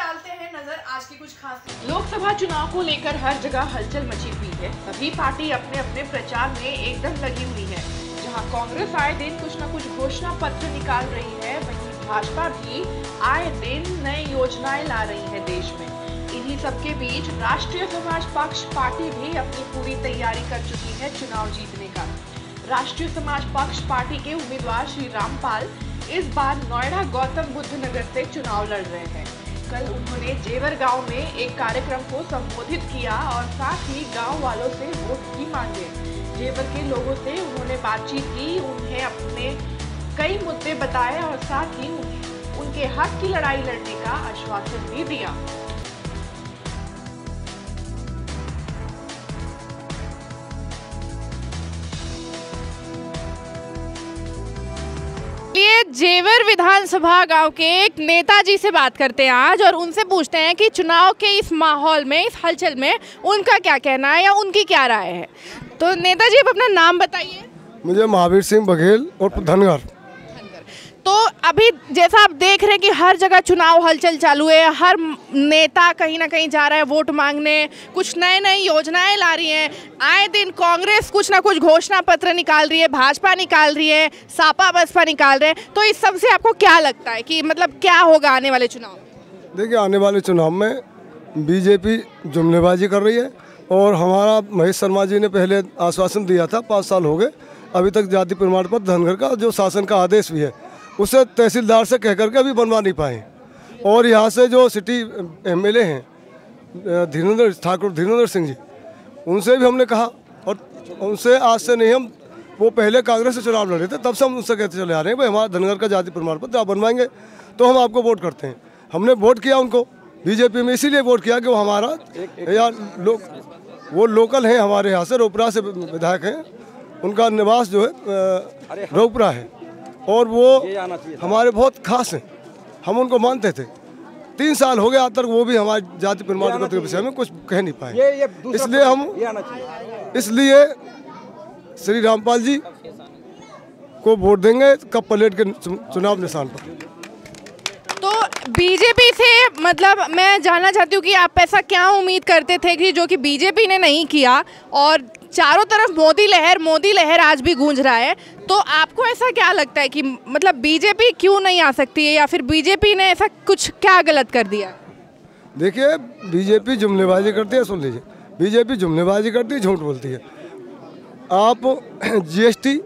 डालते हैं नजर आज की कुछ खास। लोकसभा चुनाव को लेकर हर जगह हलचल मची हुई है। सभी पार्टी अपने अपने प्रचार में एकदम लगी हुई है। जहां कांग्रेस आए दिन कुछ न कुछ घोषणा पत्र निकाल रही है, वहीं भाजपा भी आए दिन नई योजनाएं ला रही है देश में। इन्हीं सबके बीच राष्ट्रीय समाज पक्ष पार्टी भी अपनी पूरी तैयारी कर चुकी है चुनाव जीतने का। राष्ट्रीय समाज पक्ष पार्टी के उम्मीदवार श्री रामपाल इस बार नोएडा गौतम बुद्ध नगर से चुनाव लड़ रहे हैं। कल उन्होंने जेवर गांव में एक कार्यक्रम को संबोधित किया और साथ ही गांव वालों से वोट भी मांगे। जेवर के लोगों से उन्होंने बातचीत की, उन्हें अपने कई मुद्दे बताए और साथ ही उनके हक की लड़ाई लड़ने का आश्वासन भी दिया। जेवर विधानसभा गांव के एक नेताजी से बात करते हैं आज और उनसे पूछते हैं कि चुनाव के इस माहौल में, इस हलचल में उनका क्या कहना है या उनकी क्या राय है। तो नेताजी आप अपना नाम बताइए। मुझे महावीर सिंह बघेल और धनगर। तो अभी जैसा आप देख रहे हैं कि हर जगह चुनाव हलचल चालू है, हर नेता कहीं ना कहीं जा रहा है वोट मांगने, कुछ नए नई योजनाएं ला रही हैं। आए दिन कांग्रेस कुछ ना कुछ घोषणा पत्र निकाल रही है, भाजपा निकाल रही है, सपा बसपा निकाल रहे हैं। तो इस सब से आपको क्या लगता है कि मतलब क्या होगा आने वाले चुनाव में? देखिए, आने वाले चुनाव में बीजेपी जुमलेबाजी कर रही है और हमारा महेश शर्मा जी ने पहले आश्वासन दिया था, 5 साल हो गए, अभी तक जाति प्रमाण पत्र धनगर का जो शासन का आदेश भी है उसे तहसीलदार से कह करके अभी बनवा नहीं पाए। और यहाँ से जो सिटी एमएलए हैं धीरेन्द्र सिंह जी, उनसे भी हमने कहा और उनसे आज से नहीं, हम वो पहले कांग्रेस से चुनाव लड़े थे, तब से हम उनसे कहते चले आ रहे हैं भाई हमारा धनगर का जाति प्रमाण पत्र आप बनवाएंगे तो हम आपको वोट करते हैं। हमने वोट किया उनको बीजेपी में, इसीलिए वोट किया कि वो हमारा वो लोकल हैं, हमारे यहाँ से रोपरा से विधायक हैं, उनका निवास जो है रोपरा है और वो हमारे बहुत खास हैं, हम उनको मानते थे। 3 साल हो गए आज तक वो भी हमारे जाति प्रमाण पत्र के विषय में कुछ कह नहीं पाए। इसलिए श्री रामपाल जी को वोट देंगे कप प्लेट के चुनाव निशान पर। तो बीजेपी से मतलब मैं जानना चाहती हूँ कि आप ऐसा क्या उम्मीद करते थे कि जो कि बीजेपी ने नहीं किया और चारों तरफ मोदी लहर आज भी गूंज रहा है। तो आपको ऐसा क्या लगता है कि मतलब बीजेपी क्यों नहीं आ सकती है या फिर बीजेपी ने ऐसा कुछ क्या गलत कर दिया? देखिए, बीजेपी जुमलेबाजी करती है, सुन लीजिए, बीजेपी जुमलेबाजी करती है, झूठ बोलती है। आप जीएसटी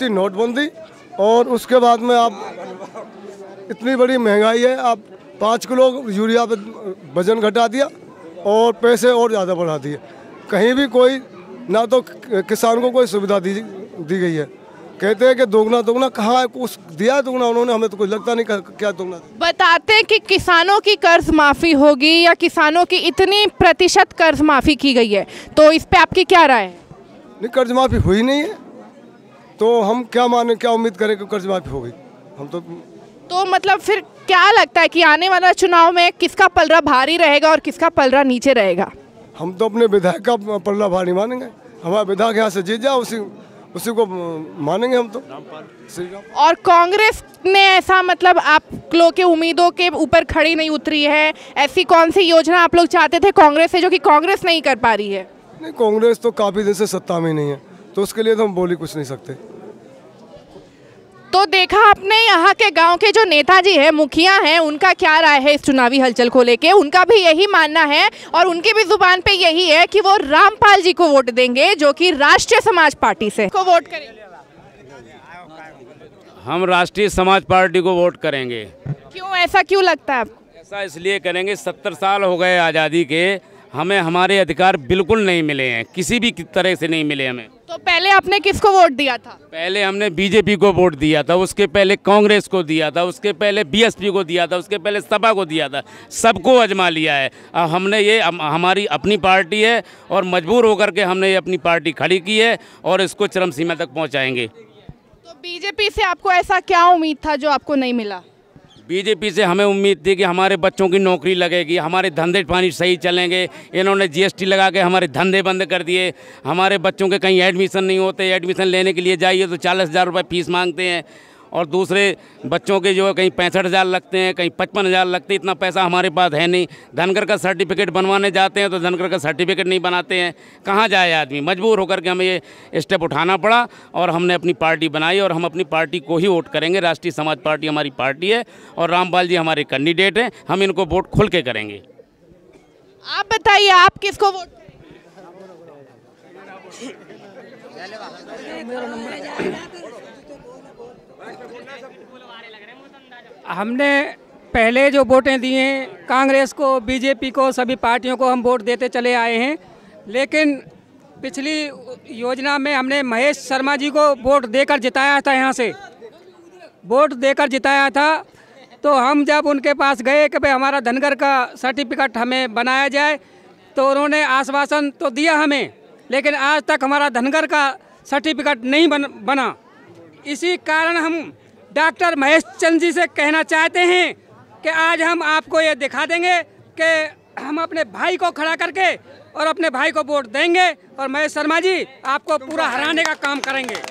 नोटबंदी, और उसके बाद में आप इतनी बड़ी महंगाई है, आप 5 किलो यूरिया पे वजन घटा दिया और पैसे और ज़्यादा बढ़ा दिए। कहीं भी कोई ना तो किसान को कोई सुविधा दी गई है। कहते हैं कि दोगुना कहाँ है, कुछ दिया है दोगुना उन्होंने, हमें तो कुछ लगता नहीं क्या दोगुना। बताते हैं कि किसानों की कर्ज माफ़ी होगी या किसानों की इतनी प्रतिशत कर्ज माफ़ी की गई है, तो इस पे आपकी क्या राय है? नहीं, कर्ज माफ़ी हुई नहीं है तो हम क्या माने, क्या उम्मीद करें कि कर्ज माफ़ी हो गई। हम तो मतलब फिर क्या लगता है कि आने वाला चुनाव में किसका पलड़ा भारी रहेगा और किसका पलड़ा नीचे रहेगा? हम तो अपने विधायक का पलड़ा भारी मानेंगे। हमारा विधायक यहाँ से जीत जाए उसी को मानेंगे हम तो। और कांग्रेस ने ऐसा मतलब आप लोग के उम्मीदों के ऊपर खड़ी नहीं उतरी है, ऐसी कौन सी योजना आप लोग चाहते थे कांग्रेस से जो कि कांग्रेस नहीं कर पा रही है? नहीं, कांग्रेस तो काफ़ी दिन से सत्ता में नहीं है तो उसके लिए तो हम बोल ही कुछ नहीं सकते। तो देखा आपने यहाँ के गांव के जो नेताजी हैं, मुखिया हैं, उनका क्या राय है इस चुनावी हलचल को लेके। उनका भी यही मानना है और उनकी भी जुबान पे यही है कि वो रामपाल जी को वोट देंगे जो कि राष्ट्रीय समाज पार्टी से को वोट करेंगे। हम राष्ट्रीय समाज पार्टी को वोट करेंगे। क्यों, ऐसा क्यों लगता है आपको? ऐसा इसलिए करेंगे, 70 साल हो गए आज़ादी के, हमें हमारे अधिकार बिल्कुल नहीं मिले हैं, किसी भी तरह से नहीं मिले हमें। तो पहले आपने किसको वोट दिया था? पहले हमने बीजेपी को वोट दिया था, उसके पहले कांग्रेस को दिया था, उसके पहले बीएसपी को दिया था, उसके पहले सपा को दिया था, सबको आजमा लिया है। अब हमने ये हमारी अपनी पार्टी है और मजबूर होकर के हमने ये अपनी पार्टी खड़ी की है और इसको चरम सीमा तक पहुँचाएँगे। तो बीजेपी से आपको ऐसा क्या उम्मीद था जो आपको नहीं मिला? बीजेपी से हमें उम्मीद थी कि हमारे बच्चों की नौकरी लगेगी, हमारे धंधे पानी सही चलेंगे। इन्होंने जीएसटी लगा के हमारे धंधे बंद कर दिए, हमारे बच्चों के कहीं एडमिशन नहीं होते, एडमिशन लेने के लिए जाइए तो 40,000 रुपये फीस मांगते हैं और दूसरे बच्चों के जो है कहीं 65,000 लगते हैं, कहीं 55,000 लगते हैं। इतना पैसा हमारे पास है नहीं। धनगर का सर्टिफिकेट बनवाने जाते हैं तो धनगर का सर्टिफिकेट नहीं बनाते हैं। कहाँ जाए आदमी? मजबूर होकर के हमें ये स्टेप उठाना पड़ा और हमने अपनी पार्टी बनाई और हम अपनी पार्टी को ही वोट करेंगे। राष्ट्रीय समाज पार्टी हमारी पार्टी है और रामपाल जी हमारे कैंडिडेट हैं। हम इनको वोट खुल के करेंगे। आप बताइए, आप किसको वोट? हमने पहले जो वोटें दी हैं कांग्रेस को, बीजेपी को, सभी पार्टियों को हम वोट देते चले आए हैं। लेकिन पिछली योजना में हमने महेश शर्मा जी को वोट देकर जिताया था। यहाँ से वोट देकर जिताया था। तो हम जब उनके पास गए कि भाई हमारा धनगर का सर्टिफिकेट हमें बनाया जाए, तो उन्होंने आश्वासन तो दिया हमें, लेकिन आज तक हमारा धनगर का सर्टिफिकेट नहीं बना। इसी कारण हम डॉक्टर महेश चंद्र जी से कहना चाहते हैं कि आज हम आपको ये दिखा देंगे कि हम अपने भाई को खड़ा करके और अपने भाई को वोट देंगे और महेश शर्मा जी आपको पूरा हराने का काम करेंगे।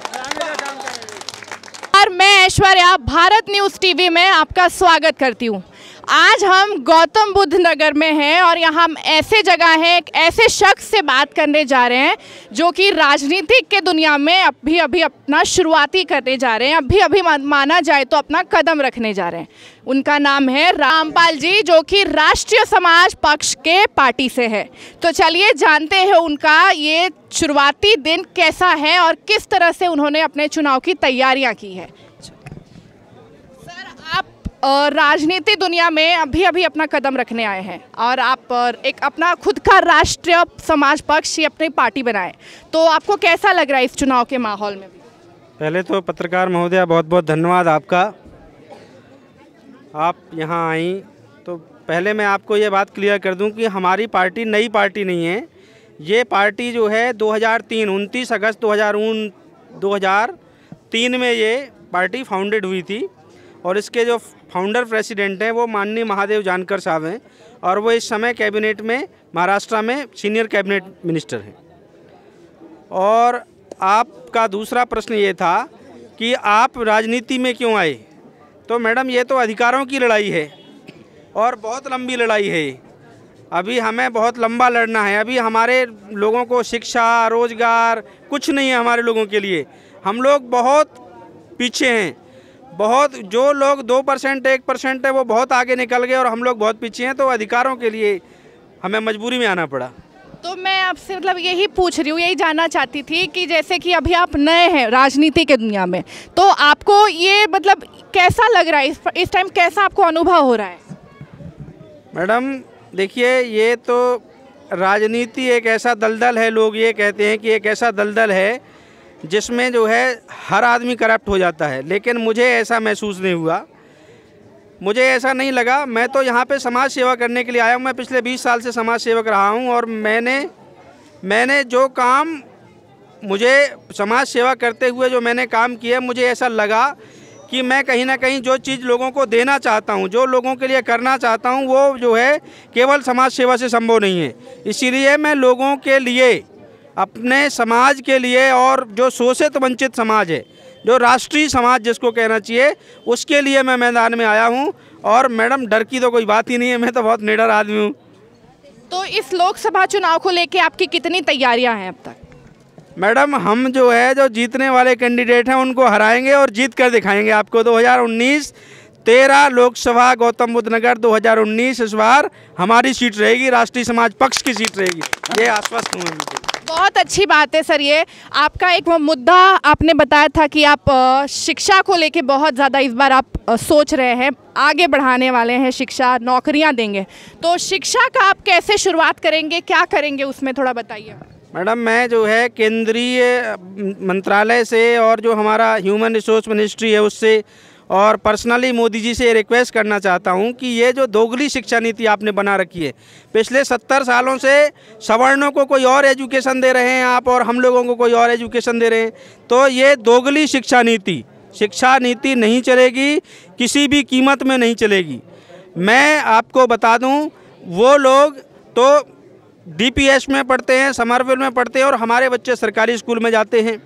और मैं ऐश्वर्या भारत न्यूज़ टीवी में आपका स्वागत करती हूँ। आज हम गौतम बुद्ध नगर में हैं और यहाँ हम ऐसे जगह हैं, एक ऐसे शख्स से बात करने जा रहे हैं जो कि राजनीतिक के दुनिया में अभी अपना शुरुआती करने जा रहे हैं, अभी माना जाए तो अपना कदम रखने जा रहे हैं। उनका नाम है रामपाल जी, जो कि राष्ट्रीय समाज पक्ष के पार्टी से है। तो चलिए जानते हैं उनका ये शुरुआती दिन कैसा है और किस तरह से उन्होंने अपने चुनाव की तैयारियां की है। सर, आप राजनीति दुनिया में अभी अपना कदम रखने आए हैं और आप एक अपना खुद का राष्ट्रीय समाज पक्ष ही अपनी पार्टी बनाए, तो आपको कैसा लग रहा है इस चुनाव के माहौल में? पहले तो पत्रकार महोदया बहुत बहुत धन्यवाद आपका, आप यहाँ आई। तो पहले मैं आपको ये बात क्लियर कर दूं कि हमारी पार्टी नई पार्टी नहीं है। ये पार्टी जो है 2003 29 अगस्त 2003 में ये पार्टी फाउंडेड हुई थी और इसके जो फाउंडर प्रेसिडेंट हैं वो माननीय महादेव जानकर साहब हैं और वो इस समय कैबिनेट में महाराष्ट्र में सीनियर कैबिनेट मिनिस्टर हैं। और आपका दूसरा प्रश्न ये था कि आप राजनीति में क्यों आए, तो मैडम ये तो अधिकारों की लड़ाई है और बहुत लंबी लड़ाई है। अभी हमें बहुत लंबा लड़ना है। अभी हमारे लोगों को शिक्षा, रोजगार कुछ नहीं है हमारे लोगों के लिए। हम लोग बहुत पीछे हैं। बहुत जो लोग 2% 1% है वो बहुत आगे निकल गए और हम लोग बहुत पीछे हैं। तो अधिकारों के लिए हमें मजबूरी में आना पड़ा। तो मैं आपसे मतलब यही पूछ रही हूँ, यही जानना चाहती थी कि जैसे कि अभी आप नए हैं राजनीति के दुनिया में, तो आपको ये मतलब कैसा लग रहा है इस टाइम, कैसा आपको अनुभव हो रहा है? मैडम देखिए, ये तो राजनीति एक ऐसा दलदल है, लोग ये कहते हैं कि एक ऐसा दलदल है जिसमें जो है हर आदमी करप्ट हो जाता है, लेकिन मुझे ऐसा महसूस नहीं हुआ, मुझे ऐसा नहीं लगा। मैं तो यहाँ पे समाज सेवा करने के लिए आया हूँ। मैं पिछले 20 साल से समाज सेवक रहा हूँ और मैंने जो काम, मुझे समाज सेवा करते हुए जो मैंने काम किया, मुझे ऐसा लगा कि मैं कहीं ना कहीं जो चीज़ लोगों को देना चाहता हूँ, जो लोगों के लिए करना चाहता हूँ, वो जो है केवल समाज सेवा से संभव नहीं है। इसीलिए मैं लोगों के लिए, अपने समाज के लिए और जो शोषित वंचित समाज है, जो राष्ट्रीय समाज जिसको कहना चाहिए, उसके लिए मैं मैदान में आया हूँ। और मैडम डर की तो कोई बात ही नहीं है, मैं तो बहुत निडर आदमी हूँ। तो इस लोकसभा चुनाव को लेके आपकी कितनी तैयारियां हैं अब तक? मैडम हम जो है, जो जीतने वाले कैंडिडेट हैं उनको हराएंगे और जीत कर दिखाएंगे आपको। 2019 13 लोकसभा गौतम बुद्ध नगर 2019 इस बार हमारी सीट रहेगी, राष्ट्रीय समाज पक्ष की सीट रहेगी, ये आश्वस्त हूँ। बहुत अच्छी बात है सर। ये आपका एक मुद्दा आपने बताया था कि आप शिक्षा को लेके बहुत ज़्यादा इस बार आप सोच रहे हैं, आगे बढ़ाने वाले हैं, शिक्षा, नौकरियां देंगे। तो शिक्षा का आप कैसे शुरुआत करेंगे, क्या करेंगे, उसमें थोड़ा बताइए। मैडम मैं जो है केंद्रीय मंत्रालय से और जो हमारा ह्यूमन रिसोर्स मिनिस्ट्री है उससे और पर्सनली मोदी जी से रिक्वेस्ट करना चाहता हूं कि ये जो दोगली शिक्षा नीति आपने बना रखी है, पिछले 70 सालों से सवर्णों को कोई और एजुकेशन दे रहे हैं आप और हम लोगों को कोई और एजुकेशन दे रहे हैं, तो ये दोगली शिक्षा नीति नहीं चलेगी, किसी भी कीमत में नहीं चलेगी। मैं आपको बता दूं, वो लोग तो DPS में पढ़ते हैं, समरविल में पढ़ते हैं और हमारे बच्चे सरकारी स्कूल में जाते हैं।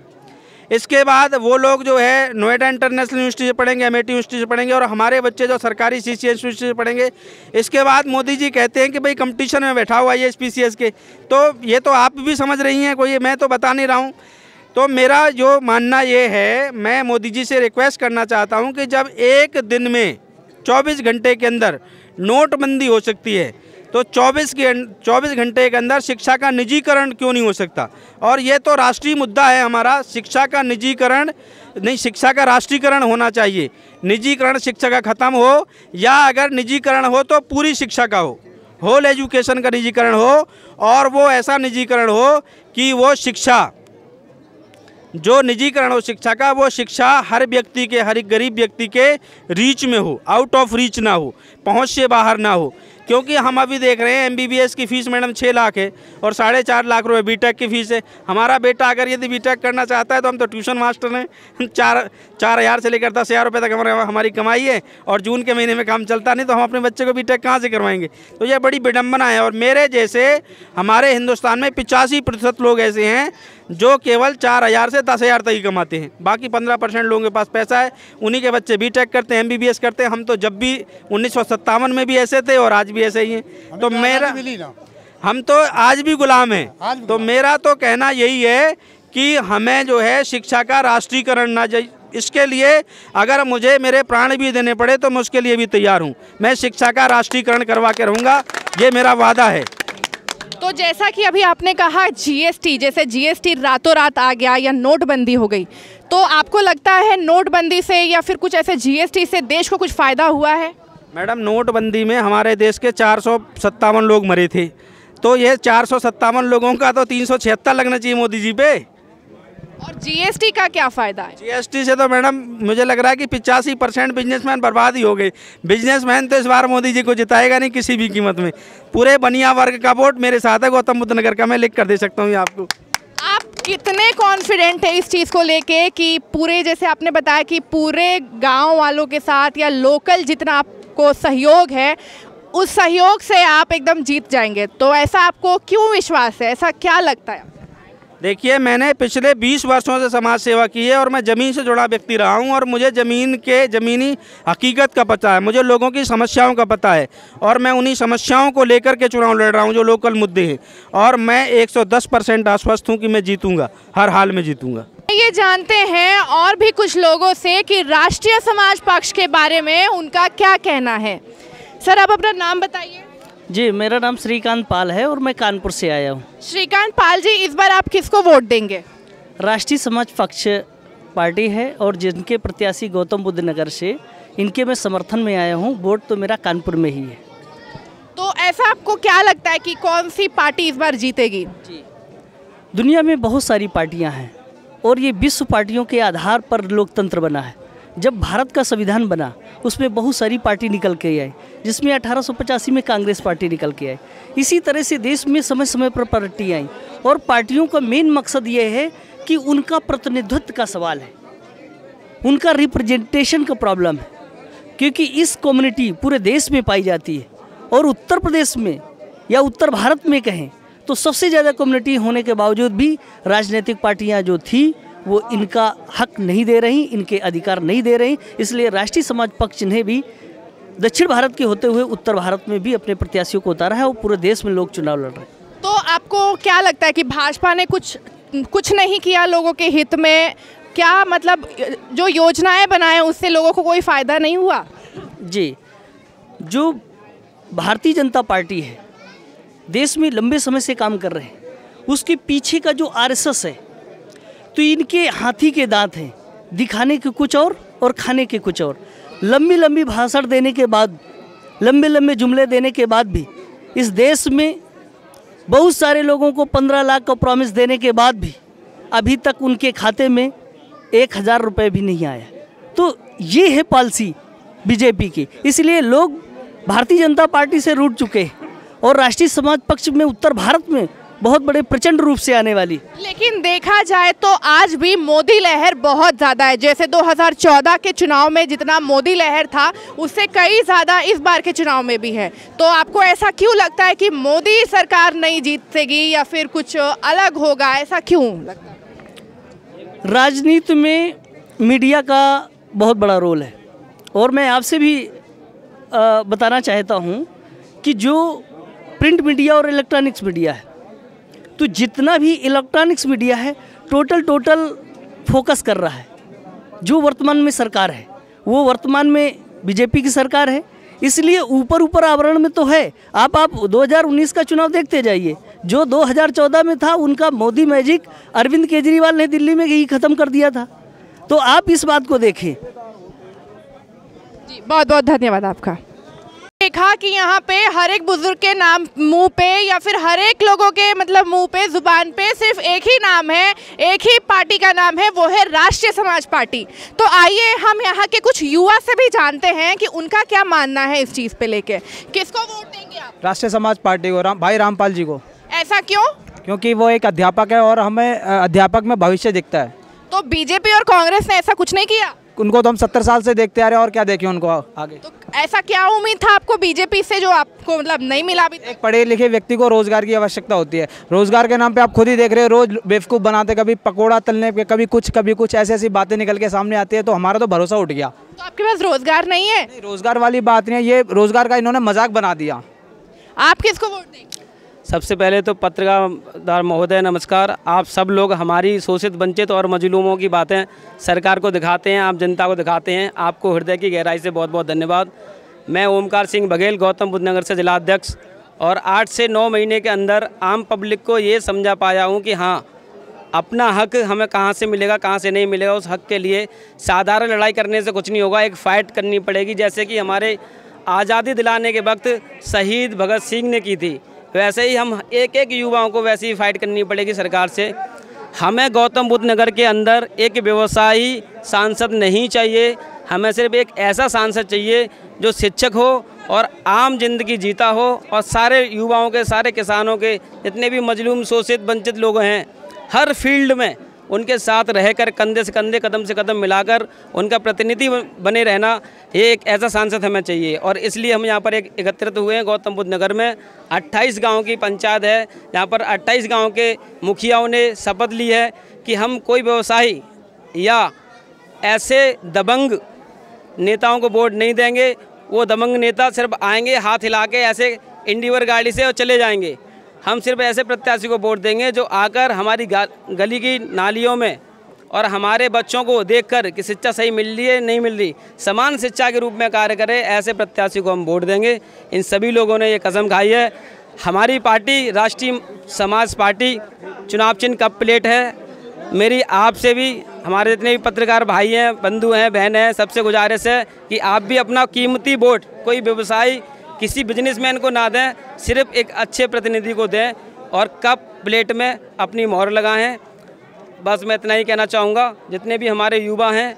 इसके बाद वो लोग जो है नोएडा इंटरनेशनल यूनिवर्सिटी से पढ़ेंगे, अमेठी यूनिवर्सिटी से पढ़ेंगे, और हमारे बच्चे जो सरकारी CCS यूनिवर्सिटी से पढ़ेंगे। इसके बाद मोदी जी कहते हैं कि भाई कंपटीशन में बैठा हुआ IAS PCS के, तो ये तो आप भी समझ रही हैं, कोई मैं तो बता नहीं रहा हूँ। तो मेरा जो मानना ये है, मैं मोदी जी से रिक्वेस्ट करना चाहता हूँ कि जब एक दिन में 24 घंटे के अंदर नोटबंदी हो सकती है, तो 24 घंटे के अंदर शिक्षा का निजीकरण क्यों नहीं हो सकता। और ये तो राष्ट्रीय मुद्दा है हमारा, शिक्षा का निजीकरण नहीं, शिक्षा का राष्ट्रीयकरण होना चाहिए। निजीकरण शिक्षा का ख़त्म हो, या अगर निजीकरण हो तो पूरी शिक्षा का हो, होल एजुकेशन का निजीकरण हो, और वो ऐसा निजीकरण हो कि वो शिक्षा, जो निजीकरण हो शिक्षा का, वो शिक्षा हर व्यक्ति के, हर एक गरीब व्यक्ति के रीच में हो, आउट ऑफ रीच ना हो, पहुंच से बाहर ना हो। क्योंकि हम अभी देख रहे हैं MBBS की फ़ीस मैडम 6 लाख है और 4.5 लाख रुपए BTech की फ़ीस है। हमारा बेटा अगर यदि BTech करना चाहता है तो हम तो ट्यूशन मास्टर हैं, 4,000 से लेकर 10,000 रुपये तक हमारी कमाई है, और जून के महीने में काम चलता नहीं, तो हम अपने बच्चे को BTech कहाँ से करवाएंगे। तो ये बड़ी विडम्बना है। और मेरे जैसे हमारे हिंदुस्तान में 85% लोग ऐसे हैं जो केवल 4,000 से 10,000 तक ही कमाते हैं, बाकी 15% लोगों के पास पैसा है, उन्हीं के बच्चे BTech करते हैं, MBBS करते हैं। हम तो जब भी 1957 में भी ऐसे थे और आज भी ऐसे ही हैं। तो मेरा, हम तो आज भी गुलाम हैं। तो मेरा तो कहना यही है कि हमें जो है शिक्षा का राष्ट्रीयकरण ना चाहिए। इसके लिए अगर मुझे मेरे प्राण भी देने पड़े तो मैं उसके लिए भी तैयार हूँ। मैं शिक्षा का राष्ट्रीयकरण करवा के रहूँगा, ये मेरा वादा है। तो जैसा कि अभी आपने कहा GST, जैसे GST रातों रात आ गया या नोटबंदी हो गई, तो आपको लगता है नोटबंदी से या फिर कुछ ऐसे GST से देश को कुछ फ़ायदा हुआ है? मैडम, नोटबंदी में हमारे देश के 457 लोग मरे थे, तो ये 457 लोगों का तो 376 लगना चाहिए मोदी जी पे। और GST का क्या फ़ायदा है? GST से तो मैडम मुझे लग रहा है कि 85% बिजनेसमैन बर्बाद ही हो गए। बिजनेसमैन तो इस बार मोदी जी को जिताएगा नहीं किसी भी कीमत में। पूरे बनिया वर्ग का वोट मेरे साथ है, गौतम बुद्ध नगर का, मैं लिख कर दे सकता हूँ आपको। आप कितने कॉन्फिडेंट है इस चीज़ को लेके कि पूरे, जैसे आपने बताया कि पूरे गांव वालों के साथ या लोकल जितना आपको सहयोग है, उस सहयोग से आप एकदम जीत जाएंगे, तो ऐसा आपको क्यों विश्वास है, ऐसा क्या लगता है? देखिए, मैंने पिछले 20 वर्षों से समाज सेवा की है और मैं ज़मीन से जुड़ा व्यक्ति रहा हूं, और मुझे ज़मीनी हकीकत का पता है, मुझे लोगों की समस्याओं का पता है, और मैं उन्हीं समस्याओं को लेकर के चुनाव लड़ रहा हूं जो लोकल मुद्दे हैं, और मैं 110% आश्वस्त हूं कि मैं जीतूंगा, हर हाल में जीतूंगा। ये जानते हैं और भी कुछ लोगों से कि राष्ट्रीय समाज पक्ष के बारे में उनका क्या कहना है। सर, आप अपना नाम बताइए। जी, मेरा नाम श्रीकांत पाल है और मैं कानपुर से आया हूँ। श्रीकांत पाल जी, इस बार आप किसको वोट देंगे? राष्ट्रीय समाज पक्ष पार्टी है और जिनके प्रत्याशी गौतम बुद्ध नगर से, इनके मैं समर्थन में आया हूँ। वोट तो मेरा कानपुर में ही है। तो ऐसा आपको क्या लगता है कि कौन सी पार्टी इस बार जीतेगी? जी, दुनिया में बहुत सारी पार्टियाँ हैं और ये विश्व पार्टियों के आधार पर लोकतंत्र बना है। जब भारत का संविधान बना उसमें बहुत सारी पार्टी निकल के आई, जिसमें 1885 में कांग्रेस पार्टी निकल के आई। इसी तरह से देश में समय समय पर पार्टी आई, और पार्टियों का मेन मकसद ये है कि उनका प्रतिनिधित्व का सवाल है, उनका रिप्रेजेंटेशन का प्रॉब्लम है, क्योंकि इस कम्युनिटी पूरे देश में पाई जाती है। और उत्तर प्रदेश में या उत्तर भारत में कहें तो सबसे ज़्यादा कम्युनिटी होने के बावजूद भी राजनीतिक पार्टियाँ जो थी वो इनका हक नहीं दे रही, इनके अधिकार नहीं दे रही। इसलिए राष्ट्रीय समाज पक्ष ने भी दक्षिण भारत के होते हुए उत्तर भारत में भी अपने प्रत्याशियों को उतारा है और पूरे देश में लोग चुनाव लड़ रहे हैं। तो आपको क्या लगता है कि भाजपा ने कुछ नहीं किया लोगों के हित में? क्या मतलब जो योजनाएं बनाए उससे लोगों को कोई फ़ायदा नहीं हुआ? जी, जो भारतीय जनता पार्टी है देश में लंबे समय से काम कर रहे हैं, उसके पीछे का जो RSS है, तो इनके हाथी के दांत हैं, दिखाने के कुछ और खाने के कुछ और। लंबी लंबी भाषण देने के बाद, लंबे लंबे जुमले देने के बाद भी इस देश में बहुत सारे लोगों को 15 लाख का प्रॉमिस देने के बाद भी अभी तक उनके खाते में 1,000 रुपये भी नहीं आया। तो ये है पॉलिसी बीजेपी की। इसलिए लोग भारतीय जनता पार्टी से रूठ चुके हैं और राष्ट्रीय समाज पक्ष में उत्तर भारत में बहुत बड़े प्रचंड रूप से आने वाली। लेकिन देखा जाए तो आज भी मोदी लहर बहुत ज़्यादा है। जैसे 2014 के चुनाव में जितना मोदी लहर था उससे कई ज़्यादा इस बार के चुनाव में भी है। तो आपको ऐसा क्यों लगता है कि मोदी सरकार नहीं जीतेगी या फिर कुछ अलग होगा, ऐसा क्यों लगता है? राजनीति में मीडिया का बहुत बड़ा रोल है और मैं आपसे भी बताना चाहता हूँ कि जो प्रिंट मीडिया और इलेक्ट्रॉनिक्स मीडिया है, तो जितना भी इलेक्ट्रॉनिक्स मीडिया है टोटल फोकस कर रहा है। जो वर्तमान में सरकार है वो वर्तमान में बीजेपी की सरकार है, इसलिए ऊपर आवरण में तो है। आप 2019 का चुनाव देखते जाइए, जो 2014 में था उनका मोदी मैजिक अरविंद केजरीवाल ने दिल्ली में ही ख़त्म कर दिया था। तो आप इस बात को देखें। जी बहुत बहुत धन्यवाद आपका। देखा कि यहाँ पे हर एक बुजुर्ग के नाम मुंह पे या फिर हर एक लोगों के मतलब मुंह पे जुबान पे सिर्फ एक ही नाम है, एक ही पार्टी का नाम है, वो है राष्ट्रीय समाज पार्टी। तो आइए हम यहाँ के कुछ युवा से भी जानते हैं कि उनका क्या मानना है इस चीज़ पे लेके। किसको वोट देंगे आप? राष्ट्रीय समाज पार्टी को, भाई रामपाल जी को। ऐसा क्यों? क्योंकि वो एक अध्यापक है और हमें अध्यापक में भविष्य दिखता है। तो बीजेपी और कांग्रेस ने ऐसा कुछ नहीं किया? उनको तो हम 70 साल से देखते आ रहे हैं और क्या देखें उनको आगे। तो ऐसा क्या उम्मीद था आपको बीजेपी से जो आपको मतलब नहीं मिला अभी? एक पढ़े लिखे व्यक्ति को रोजगार की आवश्यकता होती है। रोजगार के नाम पे आप खुद ही देख रहे हो, रोज बेवकूफ़ बनाते, कभी पकोड़ा तलने पे, कभी कुछ ऐसी बातें निकल के सामने आती है, तो हमारा तो भरोसा उठ गया। तो आपके पास रोजगार नहीं है? नहीं, रोजगार वाली बात नहीं है, ये रोजगार का इन्होंने मजाक बना दिया। आप किसको वोट देंगे? सबसे पहले तो पत्रकार महोदय नमस्कार। आप सब लोग हमारी शोषित, वंचित और मजलूमों की बातें सरकार को दिखाते हैं, आप जनता को दिखाते हैं। आपको हृदय की गहराई से बहुत बहुत धन्यवाद। मैं ओमकार सिंह बघेल, गौतम बुद्ध नगर से जिला अध्यक्ष, और 8 से 9 महीने के अंदर आम पब्लिक को ये समझा पाया हूँ कि हाँ, अपना हक हमें कहाँ से मिलेगा, कहाँ से नहीं मिलेगा। उस हक के लिए साधारण लड़ाई करने से कुछ नहीं होगा, एक फ़ाइट करनी पड़ेगी। जैसे कि हमारे आज़ादी दिलाने के वक्त शहीद भगत सिंह ने की थी, वैसे ही हम एक युवाओं को वैसे ही फाइट करनी पड़ेगी सरकार से। हमें गौतम बुद्ध नगर के अंदर एक व्यवसायी सांसद नहीं चाहिए, हमें सिर्फ एक ऐसा सांसद चाहिए जो शिक्षक हो और आम जिंदगी जीता हो और सारे युवाओं के, सारे किसानों के, जितने भी मजलूम, शोषित, वंचित लोग हैं, हर फील्ड में उनके साथ रहकर, कंधे से कंधे, कदम से कदम मिलाकर उनका प्रतिनिधि बने रहना, ये एक ऐसा सांसद हमें चाहिए। और इसलिए हम यहाँ पर एक एकत्रित हुए हैं। गौतम बुद्ध नगर में 28 गांव की पंचायत है, यहाँ पर 28 गांव के मुखियाओं ने शपथ ली है कि हम कोई व्यवसायी या ऐसे दबंग नेताओं को वोट नहीं देंगे। वो दबंग नेता सिर्फ आएंगे, हाथ हिला के ऐसे इंडिवर गाड़ी से और चले जाएंगे। हम सिर्फ ऐसे प्रत्याशी को वोट देंगे जो आकर हमारी गली की नालियों में और हमारे बच्चों को देखकर कि शिक्षा सही मिल रही है नहीं मिल रही, समान शिक्षा के रूप में कार्य करे, ऐसे प्रत्याशी को हम वोट देंगे। इन सभी लोगों ने ये कसम खाई है। हमारी पार्टी राष्ट्रीय समाज पार्टी, चुनाव चिन्ह कप प्लेट है। मेरी आपसे भी, हमारे जितने भी पत्रकार भाई हैं, बंधु हैं, बहन हैं, सबसे गुजारिश है कि आप भी अपना कीमती वोट कोई व्यवसायी, किसी बिजनेसमैन को ना दें, सिर्फ एक अच्छे प्रतिनिधि को दें और कप प्लेट में अपनी मोहर लगाएं। बस मैं इतना ही कहना चाहूँगा। जितने भी हमारे युवा हैं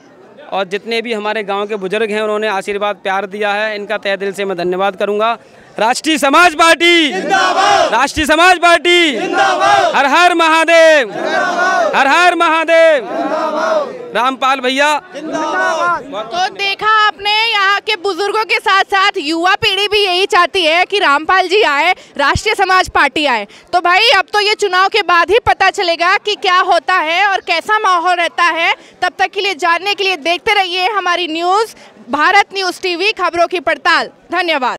और जितने भी हमारे गांव के बुजुर्ग हैं, उन्होंने आशीर्वाद, प्यार दिया है, इनका तहे दिल से मैं धन्यवाद करूँगा। राष्ट्रीय समाज पार्टी जिंदाबाद, राष्ट्रीय समाज पार्टी जिंदाबाद, हर हर महादेव, हर हर महादेव, रामपाल भैया जिंदाबाद। तो देखा आपने, यहाँ के बुजुर्गों के साथ साथ युवा पीढ़ी भी यही चाहती है कि रामपाल जी आए, राष्ट्रीय समाज पार्टी आए। तो भाई अब तो ये चुनाव के बाद ही पता चलेगा कि क्या होता है और कैसा माहौल रहता है। तब तक के लिए जानने के लिए देखते रहिए हमारी न्यूज़, भारत न्यूज़ टीवी, खबरों की पड़ताल। धन्यवाद।